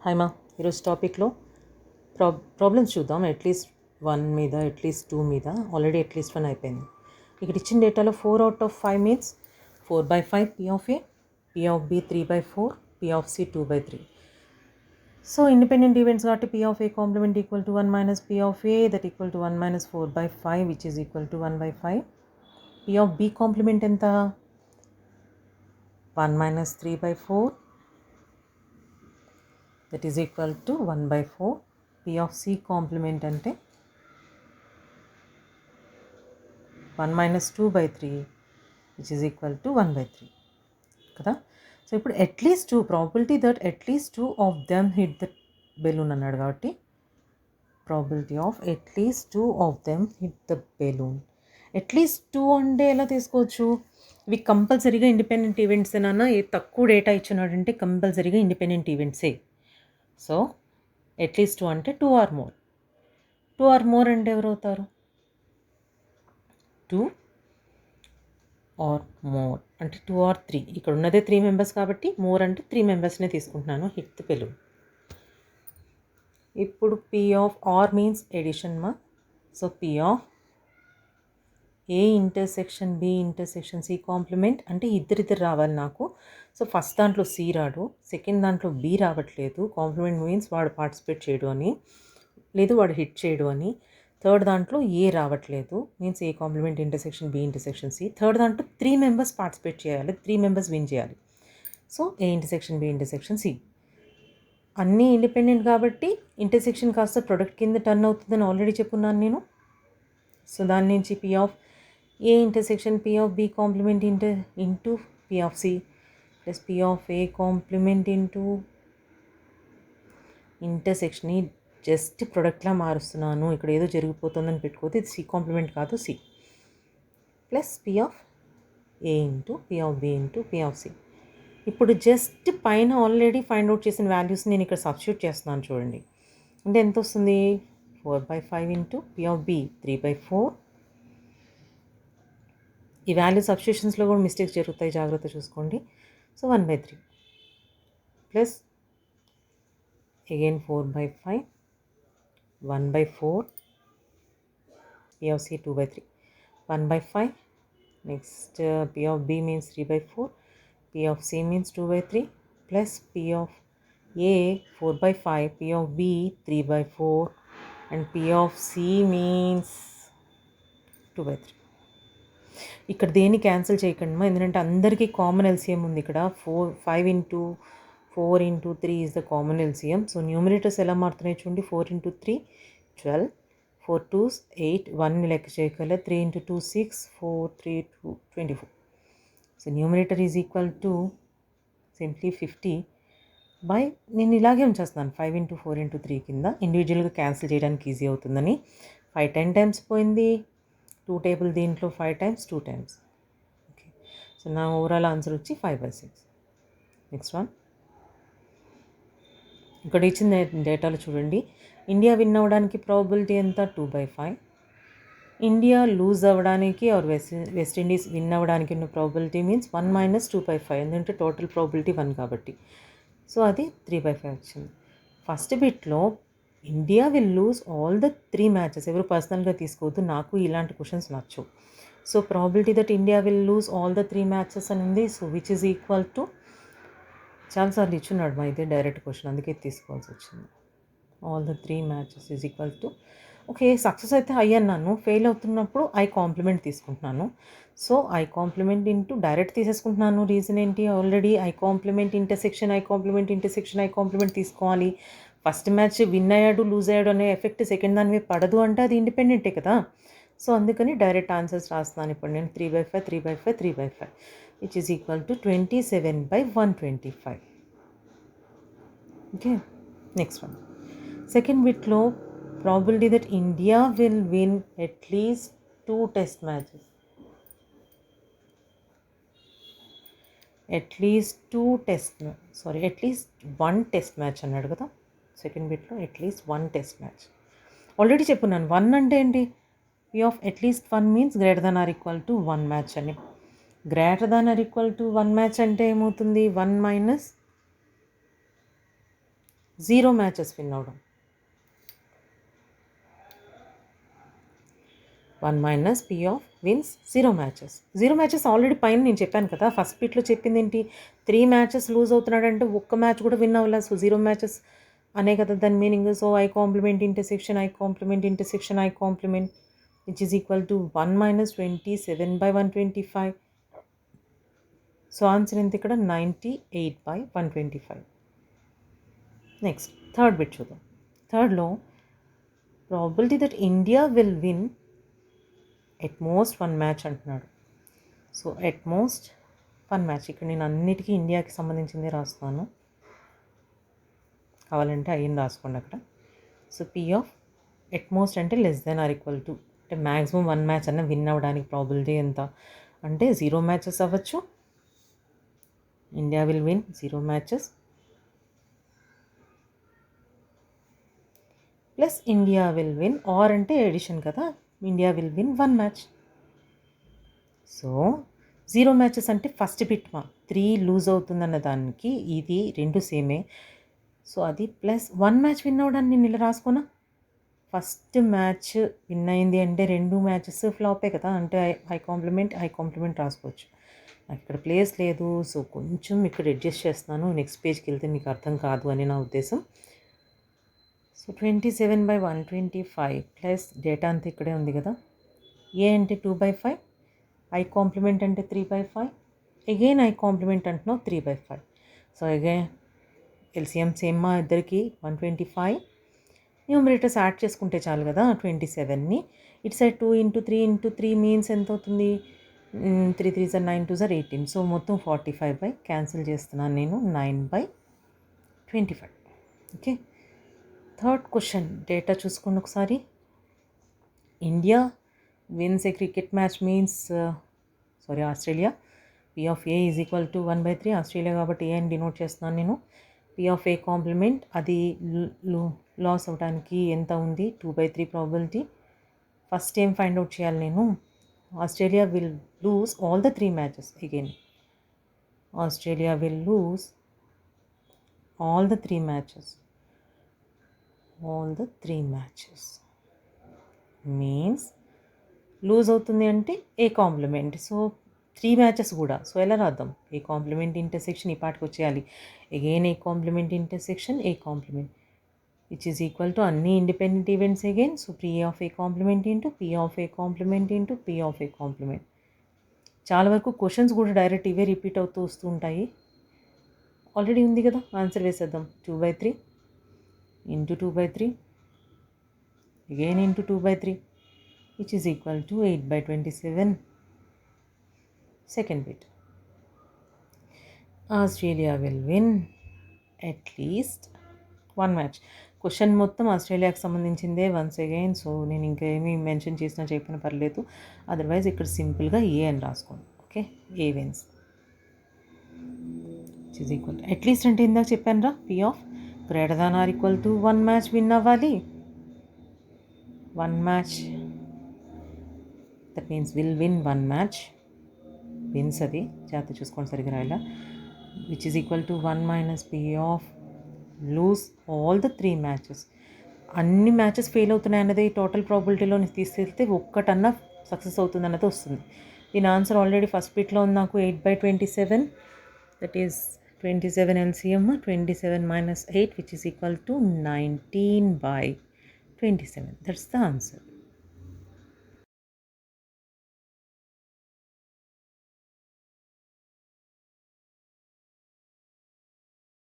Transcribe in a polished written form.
Hi మా ఈరోజు టాపిక్లో ప్రాబ్లమ్స్ చూద్దాం. అట్లీస్ట్ 1 మీద, అట్లీస్ట్ 2 మీద. ఆల్రెడీ అట్లీస్ట్ 1 అయిపోయింది. ఇక్కడ ఇచ్చిన డేటాలో 4 out of 5 means 4/5 P of A, P of B 3/4, P of C 2/3. So independent events కాబట్టి P of A complement equal to 1 minus P of A that equal to 1 minus 4/5 which is equal to 1/5. P of B complement ఎంత? 1 minus 3/4 that is equal to 1/4. P of C complement అంటే 1 minus 2/3 which is equal to 1/3 కదా. So ఇప్పుడు at least 2 probability that at least 2 of them hit the balloon అన్నాడు కాబట్టి probability of at least 2 of them hit the balloon. At least 2 అంటే ఎలా తీసుకోవచ్చు? ఇవి కంపల్సరీగా ఇండిపెండెంట్ ఈవెంట్స్ ఏనా? ఏ తక్కువ డేటా ఇచ్చినాడంటే కంపల్సరీగా ఇండిపెండెంట్ ఈవెంట్సే. సో అట్లీస్ట్ 2 అంటే 2 ఆర్ మోర్. 2 ఆర్ మోర్ అంటే ఎవరు అవుతారు? 2 ఆర్ మోర్ అంటే 2 ఆర్ 3. ఇక్కడ ఉన్నదే 3 మెంబర్స్ కాబట్టి మోర్ అంటే 3 మెంబర్స్నే తీసుకుంటున్నాను. Hit the balloon. ఇప్పుడు P of or means addition మా. So P of A intersection B intersection C complement అంటే ఇద్దరిద్దరు రావాలి నాకు. సో ఫస్ట్ దాంట్లో C రాడు, సెకండ్ దాంట్లో B రావట్లేదు. కాంప్లిమెంట్ మీన్స్ వాడు పార్టిసిపేట్ చేయడు అని, లేదు వాడు హిట్ చేయడు అని. థర్డ్ దాంట్లో A రావట్లేదు means A complement intersection B intersection C. Third దాంట్లో 3 మెంబర్స్ పార్టిసిపేట్ చేయాలి, 3 మెంబర్స్ విన్ చేయాలి. So A intersection B intersection C అన్నీ ఇండిపెండెంట్ కాబట్టి ఇంటర్సెక్షన్ కాస్త ప్రొడక్ట్ కింద టర్న్ అవుతుందని ఆల్రెడీ చెప్పున్నాను నేను. సో దాని నుంచి P of A intersection P of B complement into P of C plus P of A complement into ఇంటర్సెక్షన్ని జస్ట్ ప్రొడక్ట్లా మారుస్తున్నాను. ఇక్కడ ఏదో జరిగిపోతుందని పెట్టుకోతే ఇది C కాంప్లిమెంట్ కాదు, C plus P of A into P of B into P of C. ఇప్పుడు జస్ట్ పైన ఆల్రెడీ ఫైండ్ అవుట్ చేసిన వాల్యూస్ నేను ఇక్కడ సబ్స్టిట్యూట్ చేస్తున్నాను చూడండి. అంటే ఎంత వస్తుంది? 4/5 ఇంటూ P ఆఫ్ B 3/4. ఈ వాల్యూ సబ్స్టిట్యూషన్స్లో కూడా మిస్టేక్స్ జరుగుతాయి, జాగ్రత్త చూసుకోండి. So 1/3 plus again 4/5 1/4 P of C 2/3 1/5. Next P of B means 3/4, P of C means 2/3 plus P of A 4/5, P of B 3/4 and P of C means 2/3. ఇక్కడ దేన్ని cancel చేయకండి ఎందుకంటే అందరికీ కామన్ ఎల్సిఎం ఉంది ఇక్కడ. 5 into 4 into 3 is the common LCM. So numerators ఎలా మారుతున్నాయి చూడండి. 4 ఇంటూ 3 12, 4 2s 8, 1 లెక్క చేయగల 3 into 2 6, 4 3 2 24. So numerator is equal to simply 50 by నేను ఇలాగే ఉంచేస్తున్నాను 5 ఇంటూ 4 ఇంటూ 3 కింద. ఇండివిజువల్గా క్యాన్సిల్ చేయడానికి ఈజీ అవుతుందని. 5 10 టైమ్స్ పోయింది. 2 టేబుల్ దీంట్లో 5 టైమ్స్ 2 టైమ్స్. ఓకే, సో నా ఓవరాల్ ఆన్సర్ వచ్చి 5/6. Next one. ఇక్కడ ఇచ్చిన డేటాలో చూడండి. ఇండియా విన్ అవ్వడానికి ప్రాబిలిటీ ఎంత? 2/5. ఇండియా లూజ్ అవ్వడానికి ఆర్ వెస్ట్ ఇండీస్ విన్ అవ్వడానికి ఉన్న ప్రాబిలిటీ మీన్స్ 1 minus 2/5 ఎందుకంటే టోటల్ ప్రాబిలిటీ 1 కాబట్టి. సో అది 3/5 వచ్చింది. ఫస్ట్ బిట్లో India will lose all the 3 matches. ఎవరు పర్సనల్గా తీసుకోవద్దు, నాకు ఇలాంటి క్వశ్చన్స్ నచ్చవు. So probability that India will lose all the 3 matches అని ఉంది. So which is equal to చాలాసార్లు ఇచ్చున్నాడు మా ఇదే డైరెక్ట్ క్వశ్చన్, అందుకే తీసుకోవాల్సి వచ్చింది. All the 3 matches is equal to okay. Success అయితే ఐ అన్నాను, ఫెయిల్ అవుతున్నప్పుడు ఐ కాంప్లిమెంట్ తీసుకుంటున్నాను. So I complement into direct తీసేసుకుంటున్నాను. రీజన్ ఏంటి? Already I complement intersection I complement intersection I complement తీసుకోవాలి. ఫస్ట్ మ్యాచ్ విన్ అయ్యాడు లూజ్ అయ్యాడు అనే ఎఫెక్ట్ సెకండ్ దాని మీద పడదు అంటే అది ఇండిపెండెంటే కదా. సో అందుకని డైరెక్ట్ ఆన్సర్స్ రాస్తున్నాను ఇప్పుడు నేను. 3/5 3/5 3/5 which is equal to 27/125. Okay, next one. Second బిట్లో probability that India will win at least 2 test matches. At least 1 test match అన్నాడు కదా సెకండ్ బిట్లో. అట్లీస్ట్ 1 టెస్ట్ మ్యాచ్ ఆల్రెడీ చెప్పున్నాను. 1 అంటే ఏంటి? P of at least 1 means greater than or equal to 1 match అని. Greater than or equal to 1 match అంటే ఏమవుతుంది? 1 minus 0 matches win అవడం. 1 minus P of wins 0 matches. 0 matches already పైన నేను చెప్పాను కదా, ఫస్ట్ బిట్లో చెప్పింది ఏంటి, 3 మ్యాచెస్ లూజ్ అవుతున్నాడంటే ఒక్క మ్యాచ్ కూడా విన్ అవ్వలేదు. సో 0 మ్యాచెస్ అనే కదా దాని meaning. So I complement intersection I complement intersection I complement which is equal to 1 minus 27/125. So answer ఎంత ఇక్కడ 98/125. నెక్స్ట్ థర్డ్ బిట్ చూద్దాం. థర్డ్లో probability that India will win at most 1 match అంటున్నాడు. So at most 1 match, ఇక్కడ నేను అన్నిటికీ ఇండియాకి సంబంధించిందే రాస్తాను, కావాలంటే అయ్యింది రాసుకోండి అక్కడ. So P of at most అంటే less than or equal to, అంటే మ్యాక్సిమం 1 మ్యాచ్ అన్న విన్ అవ్వడానికి ప్రాబిలిటీ ఎంత అంటే 0 మ్యాచెస్ అవ్వచ్చు. India will win 0 matches plus India will win, or అంటే ఎడిషన్ కదా, India will win 1 match. So 0 matches అంటే ఫస్ట్ బిట్ 3 లూజ్ అవుతుందన్న దానికి ఇది రెండు సేమే. సో అది ప్లస్ 1 మ్యాచ్ విన్ అవ్వడానికి నేను ఇలా రాసుకోనా, ఫస్ట్ మ్యాచ్ విన్ అయింది అంటే 2 మ్యాచెస్ ఫ్లాపే కదా, అంటే ఐ కాంప్లిమెంట్ రాసుకోవచ్చు. నాకు ఇక్కడ ప్లేస్ లేదు, సో కొంచెం ఇక్కడ అడ్జస్ట్ చేస్తున్నాను, నెక్స్ట్ పేజ్కి వెళ్తే మీకు అర్థం కాదు అని నా ఉద్దేశం. సో 27/125 ప్లస్ డేటా అంతా ఇక్కడే ఉంది కదా, ఏ అంటే 2/5, ఐ కాంప్లిమెంట్ అంటే 3/5, అగైన్ ఐ కాంప్లిమెంట్ అంటున్నావు 3/5. సో అగైన్ ఎల్సిఎం సేమ్ మా ఇద్దరికి 125. న్యూమరేటర్స్ యాడ్ చేసుకుంటే చాలు కదా 27ని. ఇటు సైడ్ 2 × 3 × 3 మీన్స్ ఎంత అవుతుంది, 3 3 9 2 18. సో మొత్తం 45 క్యాన్సిల్ చేస్తున్నాను నేను, 9/25. ఓకే. థర్డ్ క్వశ్చన్ డేటా చూసుకోండి ఒకసారి. India wins A cricket match means Australia. P of A is equal to 1/3, Australia కాబట్టి ఏ అని డినోట్ చేస్తున్నాను నేను. పీ ఆఫ్ ఏ కాంప్లిమెంట్ అది లాస్ అవడానికి ఎంత ఉంది, 2/3 ప్రాబిలిటీ. ఫస్ట్ ఏం ఫైండ్ అవుట్ చేయాలి నేను, Australia will lose all the 3 matches. Again Australia will lose all the 3 matches. Means lose అవుతుంది అంటే ఏ కాంప్లిమెంట్. సో 3 మ్యాచెస్ కూడా. సో ఎలా రాద్దాం, ఏ కాంప్లిమెంట్ ఇంటర్సెక్షన్ ఈ పాటికి వచ్చేయాలి. Again A complement intersection A complement which is equal to అన్ని independent events again. So P of A complement into P of A complement into P of A complement. చాలా వరకు questions కూడా direct ఇవే repeat అవుతూ వస్తూ ఉంటాయి. Already ఉంది కదా, ఆన్సర్ వేసేద్దాం. 2/3 into 2/3 again into 2/3 which is equal to 8/27. Second bit, Australia will win at least 1 match. Question మొత్తం ఆస్ట్రేలియాకి సంబంధించిందే వన్స్ అగైన్. సో నేను ఇంకా ఏమీ మెన్షన్ చేసినా చెప్పినా పర్లేదు, అదర్వైజ్ ఇక్కడ సింపుల్గా ఏ అని రాసుకోండి. Okay, A wins which is equal at least అంటే ఇందాక చెప్పాను రా, P of greater than or equal to 1 match win అవ్వాలి. 1 match, that means will win 1 match, wins అది జాగ్రత్త చూసుకోండి సరిగ్గా రాయాల. Which is equal to 1 minus P of lose all the 3 matches. అన్ని మ్యాచెస్ ఫెయిల్ అవుతున్నాయి అన్నది టోటల్ ప్రాబిలిటీలో తీసుకెళ్తే ఒక్కటన్నా సక్సెస్ అవుతుంది అన్నది వస్తుంది. దీని ఆన్సర్ ఆల్రెడీ ఫస్ట్ బిట్లో ఉంది నాకు, 8/27. That is 27 LCM, 27 minus 8 which is equal to 19/27. That's the answer.